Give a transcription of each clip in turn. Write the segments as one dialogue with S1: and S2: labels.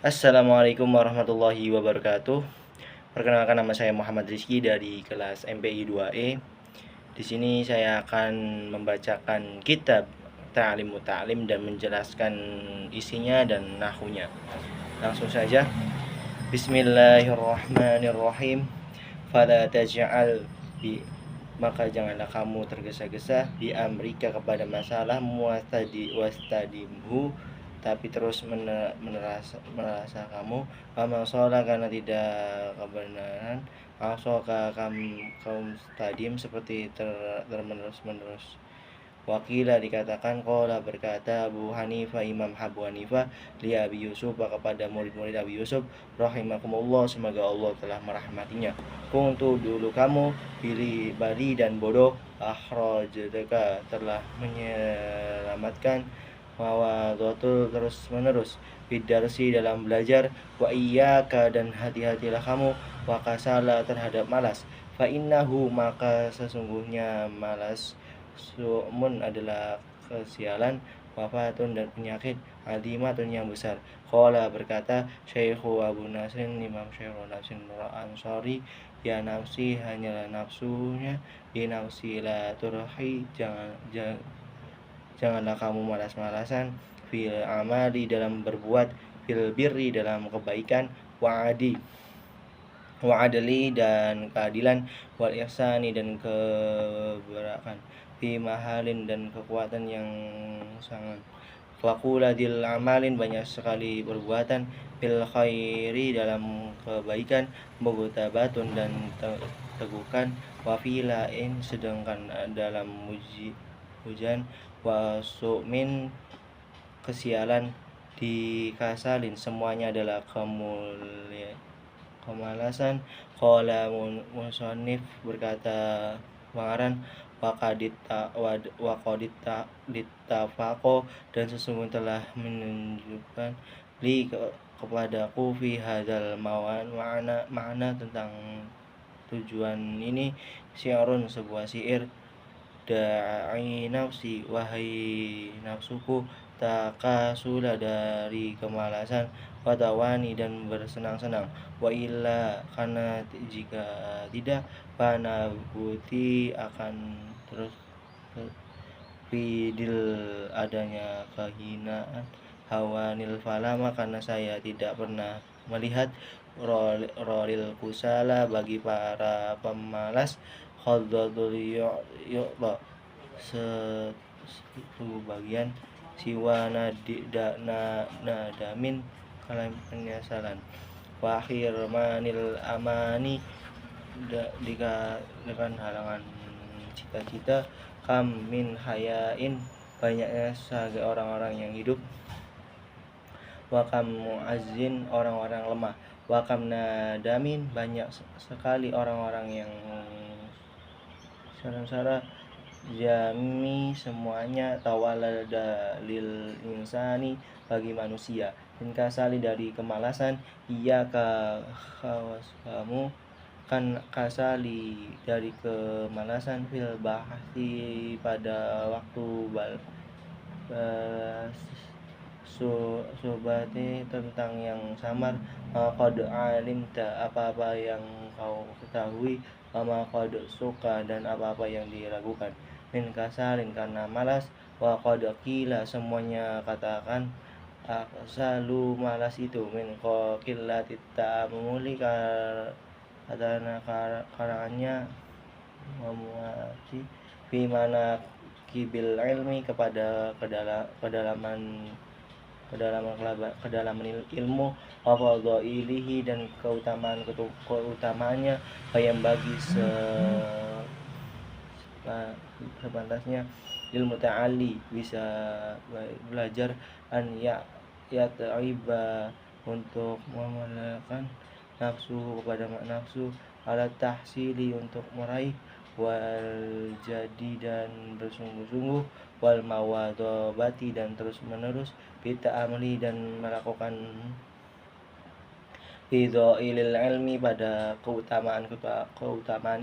S1: Assalamualaikum warahmatullahi wabarakatuh. Perkenalkan, nama saya Muhammad Rizky dari kelas MPI 2E. Di sini saya akan membacakan kitab Ta'lim Muta'lim dan menjelaskan isinya dan nahwunya. Langsung saja. Bismillahirrahmanirrahim. Fala taj'al bi maka janganlah kamu tergesa-gesa di Amerika kepada masalah wastadimhu, tapi terus merasa kamu amal sholat karena tidak kebenaran asoka kaum stadim seperti termenerus. Wakila dikatakan, qala berkata Abu Hanifah, Imam Abu Hanifah, li Abi Yusuf, kepada murid-murid Abi Yusuf, rahimakumullah, semoga Allah telah merahmatinya. Kuntu, dulu kamu pilih bali dan bodoh, akhrajaka, telah menyelamatkan, mawadhatul, terus menerus, bidarsi, dalam belajar, wa iyyaka, dan hati-hatilah kamu, wa kasala, terhadap malas, fa innahu, maka sesungguhnya malas, su'mun, adalah kesialan, wafatun, dan penyakit, adimatun, yang besar. Qala berkata Syekhu Abu Nasrin, Imam Syekhu Nasrin Ansari, ya nafsi, hanyalah nafsunya, di nafsi la turhi, janganlah kamu malas-malasan, fil amali, dalam berbuat, fil birri, dalam kebaikan, wa'adli, dan keadilan, wal ihsani, dan keberakan, fi mahalin, dan kekuatan yang sangat, faquladil amalin, banyak sekali perbuatan, fil khairi, dalam kebaikan, mugtabatun, dan teguhkan, wafilain, sedangkan dalam hujan, wasumin, kesialan, di kasalin, semuanya adalah kemalasan. Qala musannif, berkata pengarang, waqadita ditafaqo, dan sesungguhnya telah menunjukkan li kepadaku fi hadzal makna tentang tujuan ini, syiarun, sebuah syair, da'i nafsi, wahai nafsuku, takasula, dari kemalasan, watawani, dan bersenang-senang, wa illa, karena jika tidak, pana buti, akan terus fidil, adanya kehinaan, hawanil falama, karena saya tidak pernah melihat, rolil kusala, bagi para pemalas, khaddatul yu'la, bagian, siwa nadamin, kalian penyesalan, wa manil amani, dengan halangan cita-cita, kam min hayain, banyaknya sebagai orang-orang yang hidup, wa kam mu'azzin, orang-orang lemah, wa kam nadamin, banyak sekali orang-orang yang sengsara, jami, semuanya, tawalada lil insani, bagi manusia, min kasali, dari kemalasan, iya khawas kamu, kan kasali, dari kemalasan, fil bahsi, pada waktu subati, tentang yang samar, qad alimta, apa-apa yang kau ketahui, ma qad suka, dan apa-apa yang diragukan, min kasalin, karena malas, wa qad qila, semuanya katakan, aksalu, malas itu, min qillatit ta'amuli, karena karangannya memuati, fi mana kibil ilmi, kepada kedalaman ilmu, fadhailihi, dan keutamaannya, yang bagi sepantasnya, ilmu ta'ali, bisa belajar, an ya ta'iba, untuk memeliharakan nafsu, kepada nafsu, alat tahsili, untuk meraih, wal jadi, dan bersungguh-sungguh, wal mawadhabati, dan terus menerus, kita amali, dan melakukan fidhailil ilmi, pada keutamaan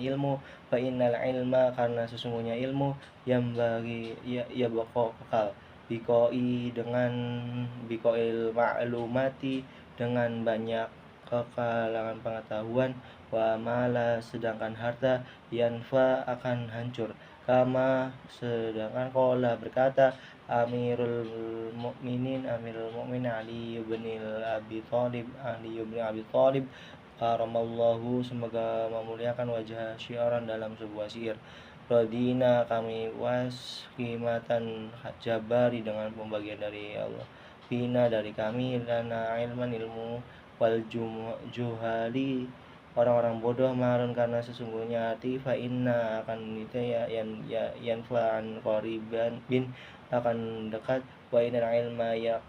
S1: ilmu, fa innal ilma, karena sesungguhnya ilmu, yang bagi ya bakal kekal, biqoil ma'lumati, dengan banyak kekalangan pengetahuan, wa mala sedangkan harta, yanfa akan hancur, kama sedangkan qala berkata Amirul Mukminin Ali bin Abi Thalib karamallahu, semoga memuliakan wajah, syiaran dalam sebuah syair, Radina kami waskimatan jabari dengan pembagian dari Allah, Bina dari kami, lana ilman ilmu, wal juhali orang-orang bodoh, marun karena sesungguhnya hati, fa inna akan itu ya yanfa'an qoriban bin akan dekat, wa inal ilma ya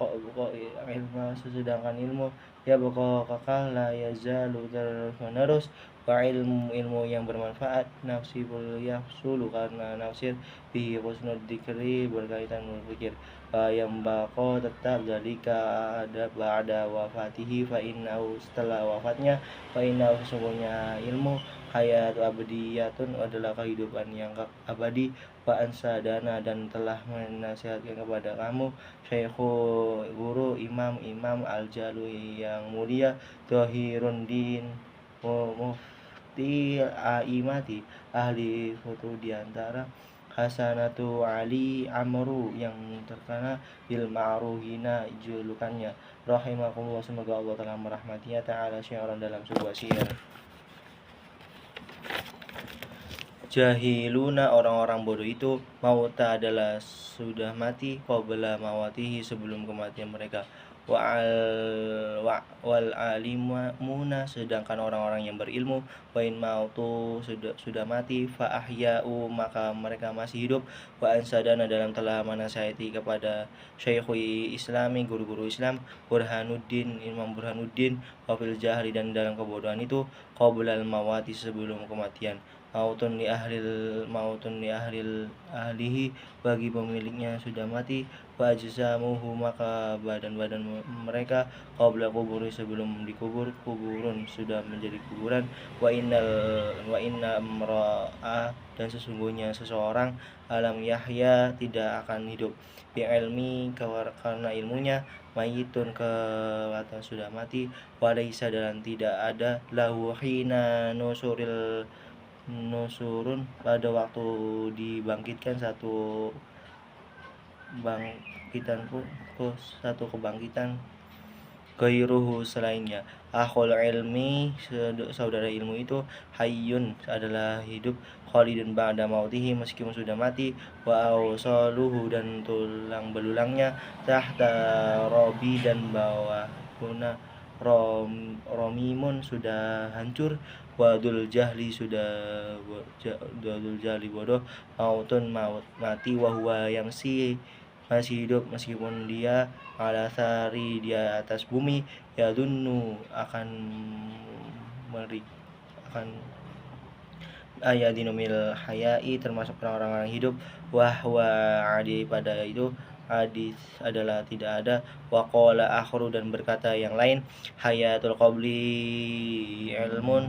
S1: ilma sesedangkan ilmu ya bako kekal, la yazalu terus menerus, wa ilmu yang bermanfaat, nafsibul yahsulu karena nafsir, bihi husnud dikri berkaitan berpikir, yang bako tetap dalika ada wafatihi, fa innahu setelah wafatnya, fa innahu sesungguhnya ilmu, hayat abadiyatun adalah kehidupan yang abadi, wa ansadana dan telah menasihatkan kepada kamu, syekhu guru, imam al-jalui yang mulia, zahirun din mufti aimati ahli futu diantara Hasanatu Ali Amru yang terkenal bil ma'ruhina julukannya, rahimakumullah, semoga Allah telah merahmatinya, ta'ala syiaran dalam sebuah syair. Jahiluna orang-orang bodoh itu, mauta adalah sudah mati, qabla mawatihi sebelum kematian mereka, wal alimuna sedangkan orang-orang yang berilmu, wa in mautu sudah mati, fa ahya'u maka mereka masih hidup, wa ansadana dalam telah menasihati kepada syaikhul islami guru-guru Islam, Burhanuddin Imam Burhanuddin, wa fil jahli dan dalam kebodohan itu, qabla al mawati sebelum kematian, mautun li ahlihi bagi pemiliknya sudah mati, wa ajzamuhu maka badan-badan mereka, qabla kuburi sebelum dikubur, kuburun sudah menjadi kuburan, wa inna imra'a dan sesungguhnya seseorang, alam yahya tidak akan hidup, bi ilmi karena ilmunya, mayitun atau sudah mati, wa laisa dan tidak ada, lahu hina nusurun pada waktu dibangkitkan satu kebangkitan, gairuhu selainnya, akhul ilmi saudara ilmu itu, hayyun adalah hidup, khalidun ba'da mautihi meskipun sudah mati, wa awsaluhu dan tulang belulangnya, tahta robi dan bawah guna romimun sudah hancur, wadul jahli bodoh, mautun mati, wahwa yang masih hidup meskipun dia ala sari di atas bumi, ya dunnu akan ayadinumil hayai termasuk orang-orang hidup, wahwa adi pada itu hadis adalah tidak ada, waqala akhru dan berkata yang lain, hayatul qabli ilmun,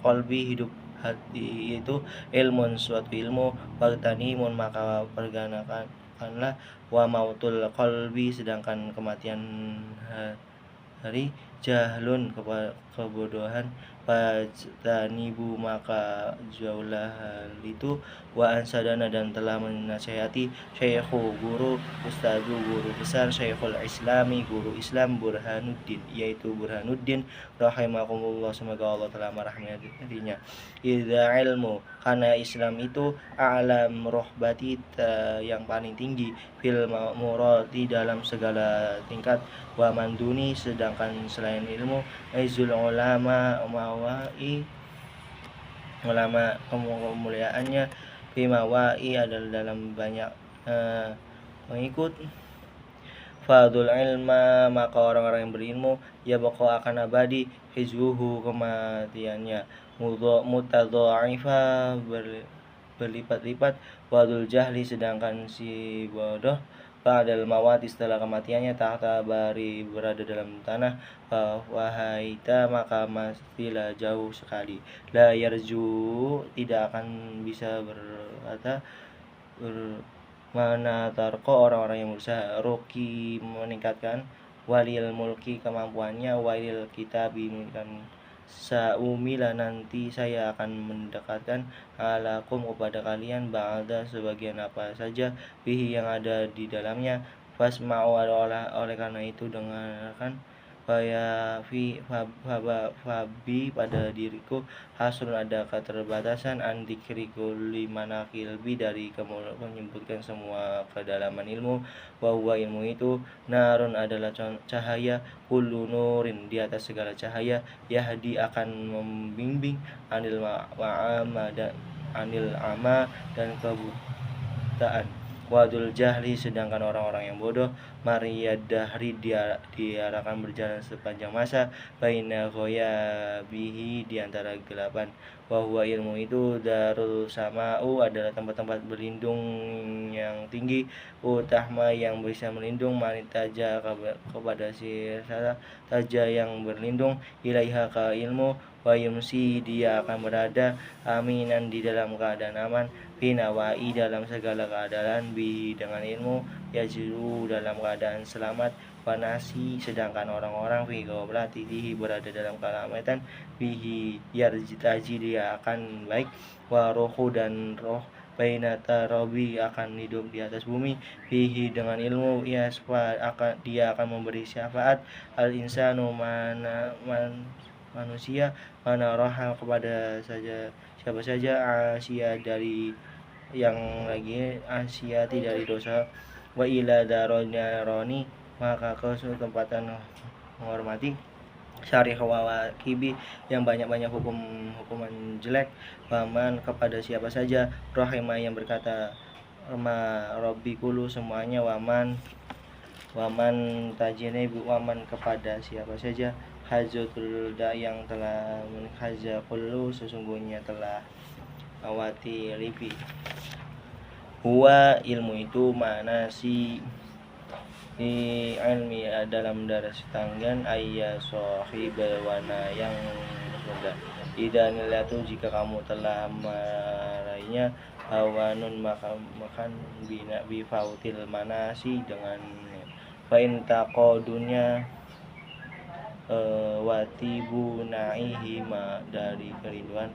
S1: qalbi hidup hati itu, ilmun suatu ilmu, waqtanimun maka pergunakanlah, wa mautul qalbi sedangkan kematian hari, jahlun kebodohan, fajtanibu maka jauhlah hal itu, wa ansadana dan telah menasihati, syekhu guru, ustadu guru besar, syekhul islami guru Islam, Burhanuddin yaitu Burhanuddin, rahimakumullah, semoga Allah telah merahmatinya, idza ilmu karena Islam itu, a'lam rohbati yang paling tinggi, fil murati dalam segala tingkat, wa manduni sedangkan selain ilmu, aizul ulama kemuliaannya, bimawai adalah dalam banyak pengikut, fadul ilma maka orang-orang yang berilmu, ya bako akan abadi, hizbuhu kematiannya, mutadha'ifa berlipat-lipat, wadul jahli sedangkan si bodoh, ba'dal mawati setelah kematiannya, tahta bari berada dalam tanah, wahaita maka mestilah jauh sekali, la yarju tidak akan bisa berkata mana tarko orang-orang yang berusaha, roki meningkatkan, walil mulki kemampuannya, walil kitabi kan saumila nanti saya akan mendekatkan alakum kepada kalian ba'da sebagian apa saja bihi yang ada di dalamnya fasma'u oleh karena itu dengarkan fabi pada diriku hasrun ada keterbatasan andikriku limana kilbi dari menyebutkan semua kedalaman ilmu bahwa ilmu itu narun adalah cahaya kullu nurin di atas segala cahaya yahdi akan membimbing anil wa'ama dan anil ama dan kebutaan wadul jahli sedangkan orang-orang yang bodoh mariyad dahri diarahkan berjalan sepanjang masa baina bihi di antara kegelapan bahwa ilmu itu darul sama'u adalah tempat-tempat berlindung yang tinggi utahma yang bisa melindung manitaja kepada si taja yang berlindung ilaiha ke ilmu wa yumsi dia akan berada aminan di dalam keadaan aman binawai dalam segala keadaan bihi dengan ilmu yajiru dalam keadaan selamat wanasi sedangkan orang-orang fi ghablatihi berada dalam keselamatan bihi yarjitaji dia akan baik wa rohu dan roh bainata robi akan hidup di atas bumi bihi dengan ilmu dia akan memberi syafaat al insanu manusia mana rohal kepada siapa saja Asia dari yang lagi Asyati dari dosa wa ila daronya roni maka ke suatu tempatan menghormati syarih wawakibi yang banyak-banyak hukuman jelek waman kepada siapa saja rohima yang berkata ma robbi kulu semuanya waman tajine waman kepada siapa saja hajatul da yang telah hajakulu sesungguhnya telah awati lipi huwa ilmu itu mana si di ilmi dalam darah tanggan ayya sahibal wana yang rendah idanilatu jika kamu telah meraihnya hawanun makan bina bifautil manasi dengan fa'in taqodunya watibu naihima dari kerinduan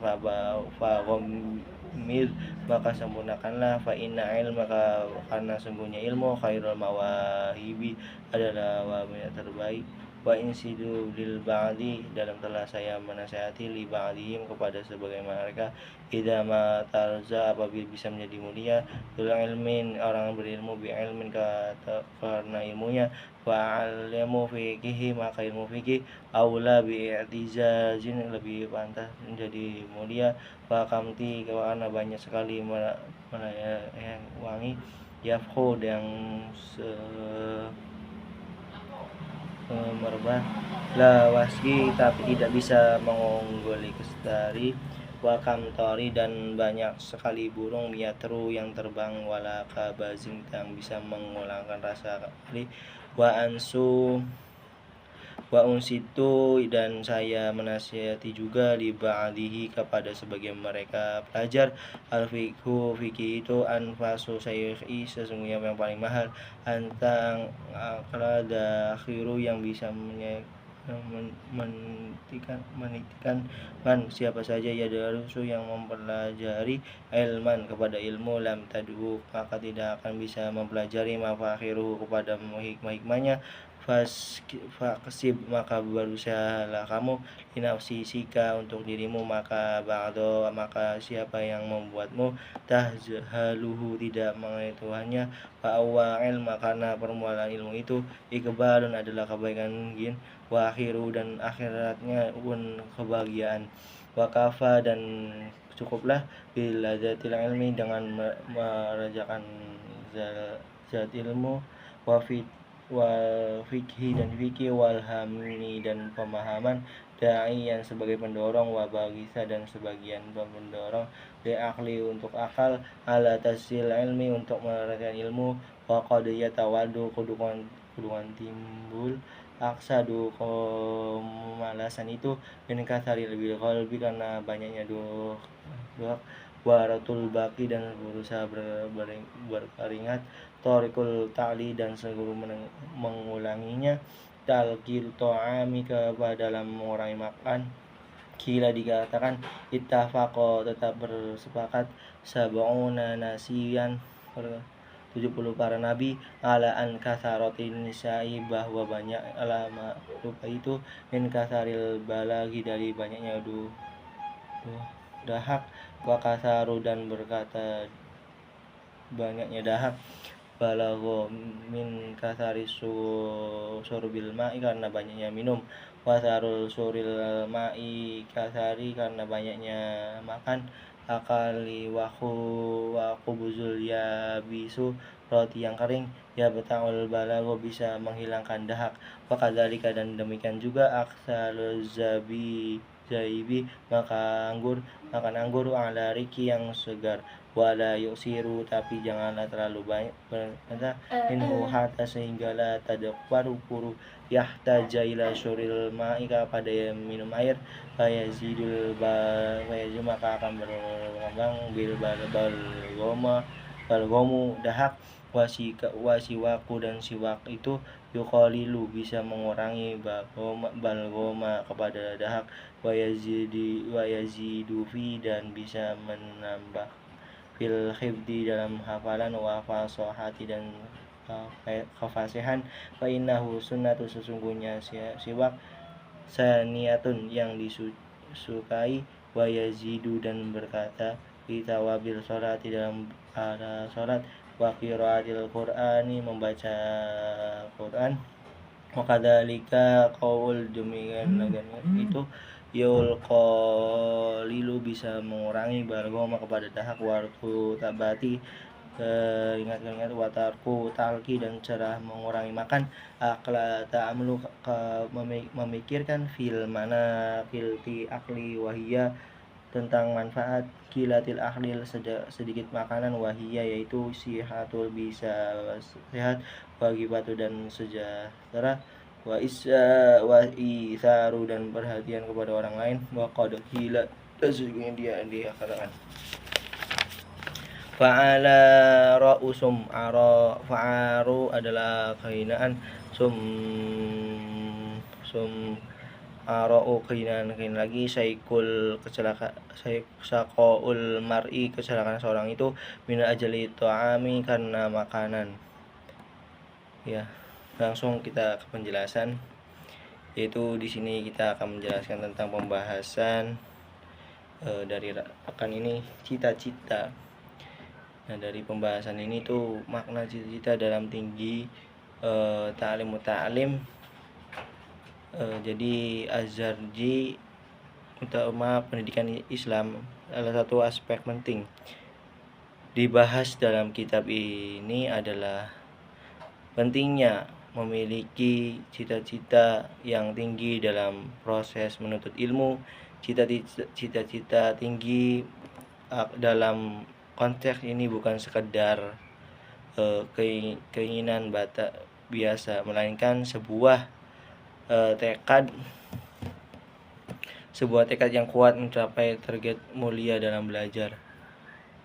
S1: fagomil maka sempurnakanlah fa'inna maka karena sungguhnya ilmu khairul mawahibi adalah wabah terbaik wa insidu lil ba'di dalam telah saya menasihati li ba'dihim kepada sebagian mereka idza ma tarza apabila bisa menjadi mulia bil ilmin orang berilmu bi ilmin karena ilmunya wa ilmu fiqih maka ilmu fikih aula bi i'tizazin lebih pantas menjadi mulia wa kamti karena banyak sekali yang wangi yafkhud yang merebah la waski tapi tidak bisa mengungguli kestari wa kamtori dan banyak sekali burung miatru yang terbang wala kabazin yang bisa mengulangkan rasa kali wa unsitu dan saya menasihati juga li ba'dihi kepada sebagian mereka pelajar al-fiqhu fikih itu anfasu sayyidhi sesungguhnya yang paling mahal antang akrada akhiru yang bisa menitikan man siapa saja ya darusu yang mempelajari ilman kepada ilmu lam tadhu maka tidak akan bisa mempelajari mafakhiru kepada hikmah-hikmahnya fakasib maka berusahalah kamu linafsisika untuk dirimu maka ba'do maka siapa yang membuatmu tahjaluhu tidak mengetahuinya fa'awwa ilma karena permulaan ilmu itu ikbalun adalah kebaikan jin wa akhiru dan akhiratnya pun kebahagiaan wa kafa dan cukuplah bila zatil ilmi dengan merajakan zat ilmu wa wal fikhi dan fikih wal hamni dan pemahaman da'i yang sebagai pendorong wa bagisa dan sebagian pendorong li akli untuk akal ala tasil ilmi untuk menerapkan ilmu wa qad yatawadu kudukan timbul aksadu kemalasan itu min katsari lebih qalbi karena banyaknya doa waratul baki dan berusaha berkeringat torikul ta'li dan segera mengulanginya talqil ta'ami kepada dalam mengurangi makan. Kila dikatakan ittafaqo tetap bersepakat sab'una nasiyan 70 para nabi ala an kasarotin nisa'i bahwa banyak alama lupa itu min kasaril balagi dari banyaknya dahak wa kasaru dan berkata banyaknya dahak balagho min kasari surbil ma'i karena banyaknya minum wasarul suril ma'i kasari karena banyaknya makan akali wakubuzul ya bisu roti yang kering ya betaul balagho bisa menghilangkan dahak wakadzalika dan demikian juga aksal zaibi makan anggur ala riki yang segar wala yusiru tapi janganlah terlalu banyak minhu hatta sehingga la tadakwaru puru yahtaja ila syuril ma'ika pada yang minum air fayazidul fayazu maka akan berkembang bil balgomu dahak wasiwaku dan siwak itu yuqalilu bisa mengurangi balgoma kepada dahak wayazidu fi dan bisa menambah fil khifdi dalam hafalan wa fasahati dan kefasihan fa innahu sunnatu sesungguhnya siwak saniyatun yang disukai wa yazidu dan berkata fi tawabil sholati dalam pada sholat wa qiraatil qur'ani membaca Quran wa kadzalika qaul demikian itu yul qalilu bisa mengurangi balgoma kepada dahak warku tabati ingat-ingat watarku talki dan cara mengurangi makan akla ta'amlu memikirkan fil mana filti akli wahia tentang manfaat kilatil akhlil sedikit makanan wahia yaitu sihatul bisa sehat bagi batu dan sejahtera wa isaru dan perhatian kepada orang lain wa qad qila sesungguhnya dia katakan fa'ala ra'usum fa'aru adalah kehinaan sum ara'u kehinaan lagi saikul sakoul mar'i kecelakaan seorang itu min ajali ta'ami karena makanan. Ya, langsung kita ke penjelasan, yaitu di sini kita akan menjelaskan tentang pembahasan dari akan ini cita-cita. Nah, dari pembahasan ini tuh makna cita-cita dalam tinggi ta'lim muta'alim. Jadi Azharji utama pendidikan Islam salah satu aspek penting dibahas dalam kitab ini adalah pentingnya memiliki cita-cita yang tinggi dalam proses menuntut ilmu. Cita-cita tinggi dalam konteks ini bukan sekedar keinginan biasa, melainkan sebuah tekad yang kuat mencapai target mulia dalam belajar.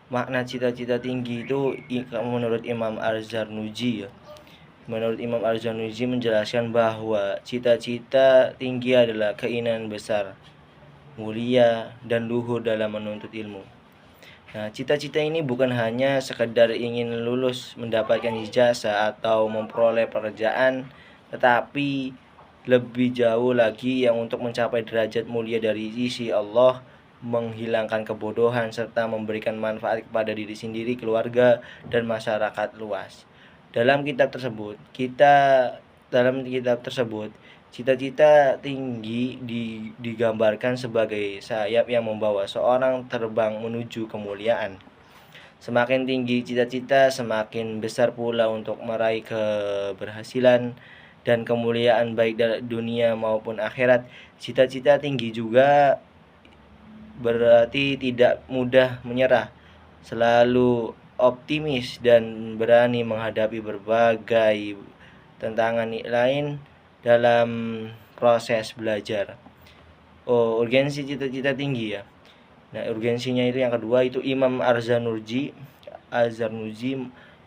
S1: Makna cita-cita tinggi itu menurut Imam Al-Zarnuji ya. Menurut Imam Al-Zarnuji menjelaskan bahwa cita-cita tinggi adalah keinginan besar, mulia, dan luhur dalam menuntut ilmu. Nah, cita-cita ini bukan hanya sekedar ingin lulus, mendapatkan ijazah atau memperoleh pekerjaan, tetapi lebih jauh lagi yang untuk mencapai derajat mulia dari sisi Allah, menghilangkan kebodohan serta memberikan manfaat kepada diri sendiri, keluarga, dan masyarakat luas. Dalam kitab tersebut, cita-cita tinggi digambarkan sebagai sayap yang membawa seorang terbang menuju kemuliaan. Semakin tinggi cita-cita, semakin besar pula untuk meraih keberhasilan dan kemuliaan baik dalam dunia maupun akhirat. Cita-cita tinggi juga berarti tidak mudah menyerah, selalu optimis dan berani menghadapi berbagai tantangan lain dalam proses belajar. Urgensi cita-cita tinggi ya. Nah, urgensinya itu yang kedua itu Imam Al-Zarnuji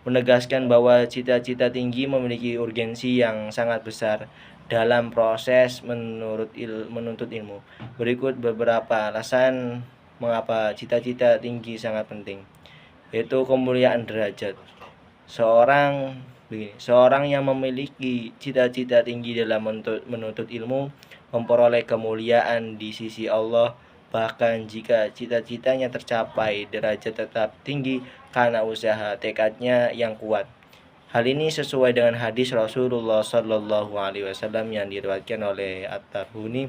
S1: menegaskan bahwa cita-cita tinggi memiliki urgensi yang sangat besar dalam proses menuntut ilmu. Berikut beberapa alasan mengapa cita-cita tinggi sangat penting, yaitu kemuliaan derajat. Seorang yang memiliki cita-cita tinggi dalam menuntut ilmu memperoleh kemuliaan di sisi Allah. Bahkan jika cita-citanya tercapai, derajat tetap tinggi karena usaha tekadnya yang kuat. Hal ini sesuai dengan hadis Rasulullah Shallallahu Alaihi Wasallam yang diriwayatkan oleh At-Tabuni.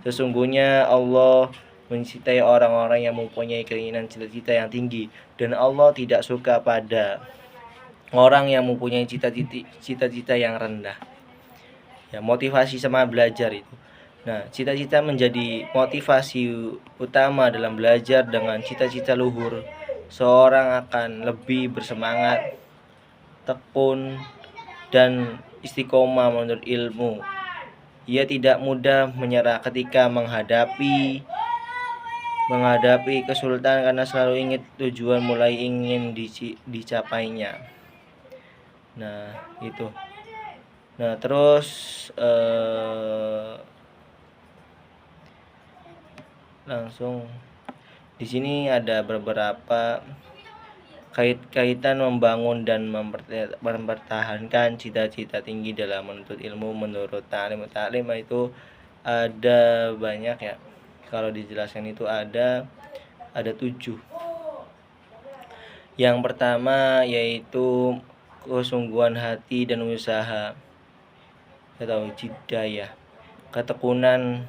S1: Sesungguhnya Allah mencintai orang-orang yang mempunyai keinginan cita-cita yang tinggi, dan Allah tidak suka pada orang yang mempunyai cita-cita yang rendah. Ya, motivasi sama belajar itu. Nah, cita-cita menjadi motivasi utama dalam belajar. Dengan cita-cita luhur, seorang akan lebih bersemangat, tekun, dan istiqomah menuntut ilmu. Ia tidak mudah menyerah ketika menghadapi kesulitan karena selalu ingat tujuan mulai ingin dicapainya. Nah, itu. Nah, terus langsung di sini ada beberapa kaitan membangun dan mempertahankan cita-cita tinggi dalam menuntut ilmu. Menurut Ta'lim itu ada banyak ya. Kalau dijelaskan itu ada 7. Yang pertama yaitu kesungguhan hati dan usaha atau jiddah, ketekunan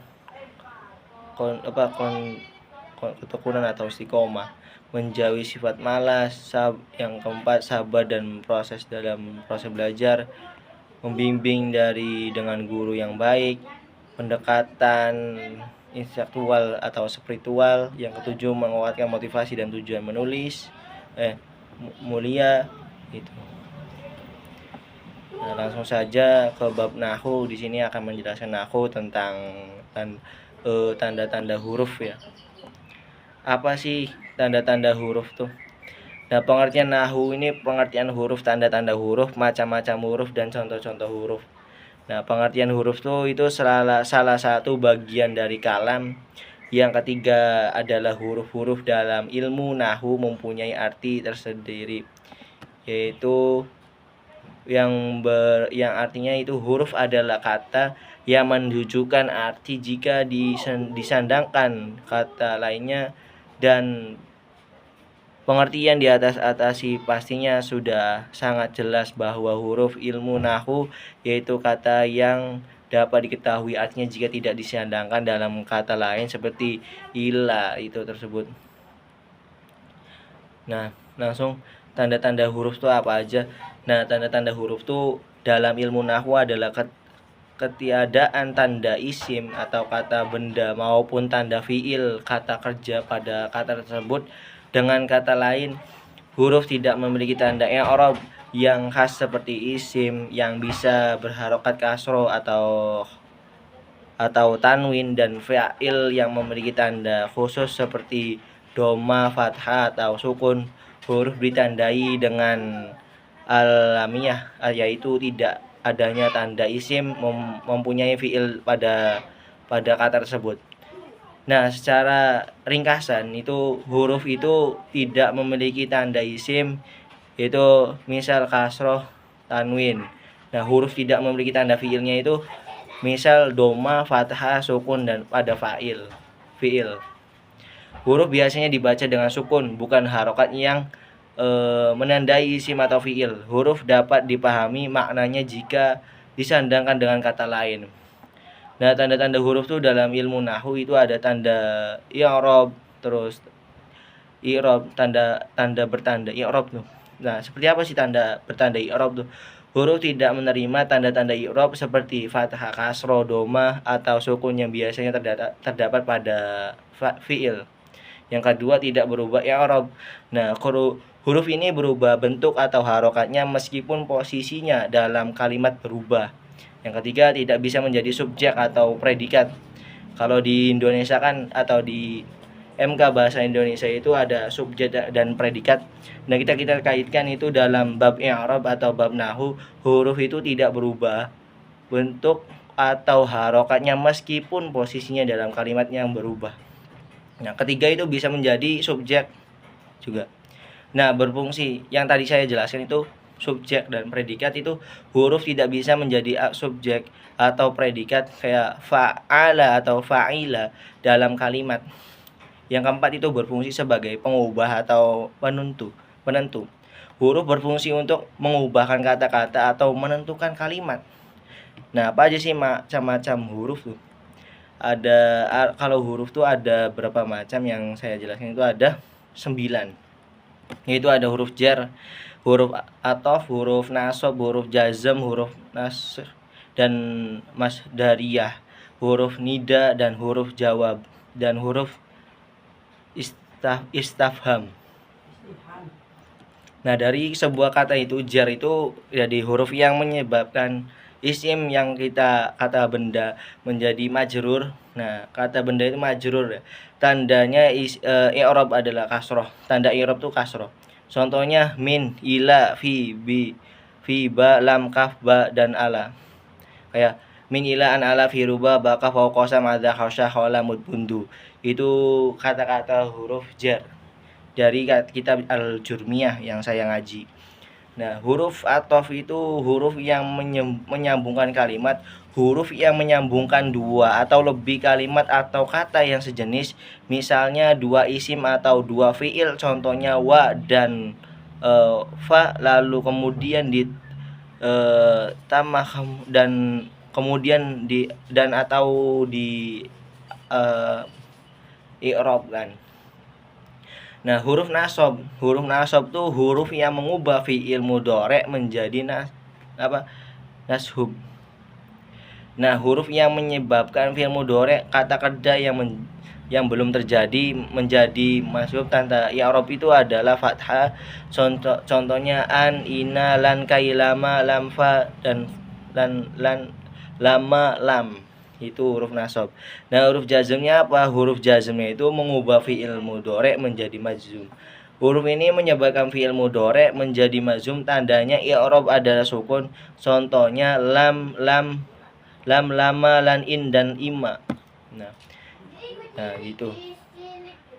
S1: ketekunan atau istiqomah, menjauhi sifat malas. Yang keempat, sabar dan proses dalam proses belajar, membimbing dengan guru yang baik, pendekatan intelektual atau spiritual. Yang ketujuh, menguatkan motivasi dan tujuan menulis mulia itu. Nah, langsung saja ke bab nahwu. Di sini akan menjelaskan nahwu tentang tanda-tanda huruf ya. Apa sih tanda-tanda huruf tuh? Nah, pengertian nahwu ini pengertian huruf, tanda-tanda huruf, macam-macam huruf, dan contoh-contoh huruf. Nah, pengertian huruf tuh itu salah satu bagian dari kalam. Yang ketiga adalah huruf-huruf dalam ilmu nahwu mempunyai arti tersendiri, yaitu yang artinya itu huruf adalah kata yang menunjukkan arti jika disandangkan kata lainnya, dan pengertian di atas pastinya sudah sangat jelas bahwa huruf ilmu nahwu yaitu kata yang dapat diketahui artinya jika tidak disandangkan dalam kata lain seperti ila itu tersebut. Nah, langsung tanda-tanda huruf itu apa aja? Nah, tanda-tanda huruf itu dalam ilmu nahwu adalah ketiadaan tanda isim atau kata benda maupun tanda fiil kata kerja pada kata tersebut. Dengan kata lain, huruf tidak memiliki tanda i'rab yang khas seperti isim yang bisa berharokat kasroh atau tanwin, dan fa'il yang memiliki tanda khusus seperti doma, fathah, atau sukun. Huruf ditandai dengan alamiyah, yaitu tidak adanya tanda isim mempunyai fiil pada kata tersebut. Nah, secara ringkasan itu huruf itu tidak memiliki tanda isim, yaitu misal kasroh, tanwin. Nah, huruf tidak memiliki tanda fiilnya itu misal doma, fathah, sukun, dan pada fiil. Huruf biasanya dibaca dengan sukun, bukan harokat yang menandai isim atau fiil. Huruf dapat dipahami maknanya jika disandangkan dengan kata lain. Nah, tanda-tanda huruf itu dalam ilmu nahwu itu ada tanda i'rab, terus i'rab, tanda bertanda i'rab tuh. Nah, seperti apa sih tanda bertanda i'rab tuh? Huruf tidak menerima tanda-tanda i'rab seperti fathah, kasroh, doma, atau sukun yang biasanya terdapat pada fiil. Yang kedua, tidak berubah i'rab. Nah, huruf ini berubah bentuk atau harokatnya meskipun posisinya dalam kalimat berubah. Yang ketiga, tidak bisa menjadi subjek atau predikat. Kalau di Indonesia kan atau di MK Bahasa Indonesia itu ada subjek dan predikat. Nah, kita kaitkan itu dalam bab i'rab atau bab nahwu. Huruf itu tidak berubah bentuk atau harokatnya meskipun posisinya dalam kalimat yang berubah. Nah, ketiga itu bisa menjadi subjek juga. Nah, berfungsi yang tadi saya jelaskan itu subjek dan predikat itu huruf tidak bisa menjadi subjek atau predikat kayak fa'ala atau fa'ila dalam kalimat. Yang keempat itu berfungsi sebagai pengubah atau penentu. Huruf berfungsi untuk mengubahkan kata-kata atau menentukan kalimat. Nah, apa aja sih macam-macam huruf tuh? Kalau huruf tuh ada berapa macam yang saya jelaskan itu ada 9. Yaitu ada huruf jar, huruf athof, huruf nasab, huruf jazm, huruf nasr dan masdariyah, huruf nida dan huruf jawab dan huruf istifham. Nah, dari sebuah kata itu jar itu jadi huruf yang menyebabkan isim yang kata benda menjadi majrur. Nah, kata benda itu majrur. Tandanya i'rab adalah kasroh. Tanda i'rab itu kasroh. Contohnya min, ila, fi, ba, lam, kaf, ba dan ala. Kayak min ila an ala fi ruba baka fauqasa madza khasya khala mudbundu. Itu kata-kata huruf jar dari kitab Al-Jurmiyah yang saya ngaji. Nah, huruf athof itu huruf yang menyambungkan kalimat, huruf yang menyambungkan dua atau lebih kalimat atau kata yang sejenis, misalnya dua isim atau dua fiil, contohnya wa dan fa, lalu kemudian tambah dan kemudian dan atau di i'rab kan. Nah, huruf nasab tuh huruf yang mengubah fiil mudhari menjadi nashub. Nah, huruf yang menyebabkan fiil mudhari kata kerja yang belum terjadi menjadi masbub tanda i'rab itu adalah fathah. Contohnya an, ina, lan, kailama, lam, fa dan lan, lama, lam. Itu huruf nasab. Nah, huruf jazmnya apa? Huruf jazmnya itu mengubah fiil mudhari menjadi majzum. Huruf ini menyebabkan fiil mudhari menjadi majzum, tandanya i'rab adalah sukun. Contohnya lam, lama, lan, in dan ima. Nah, gitu.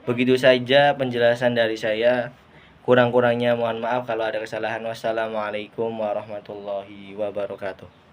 S1: Begitu saja penjelasan dari saya. Kurang-kurangnya mohon maaf kalau ada kesalahan. Wassalamualaikum warahmatullahi wabarakatuh.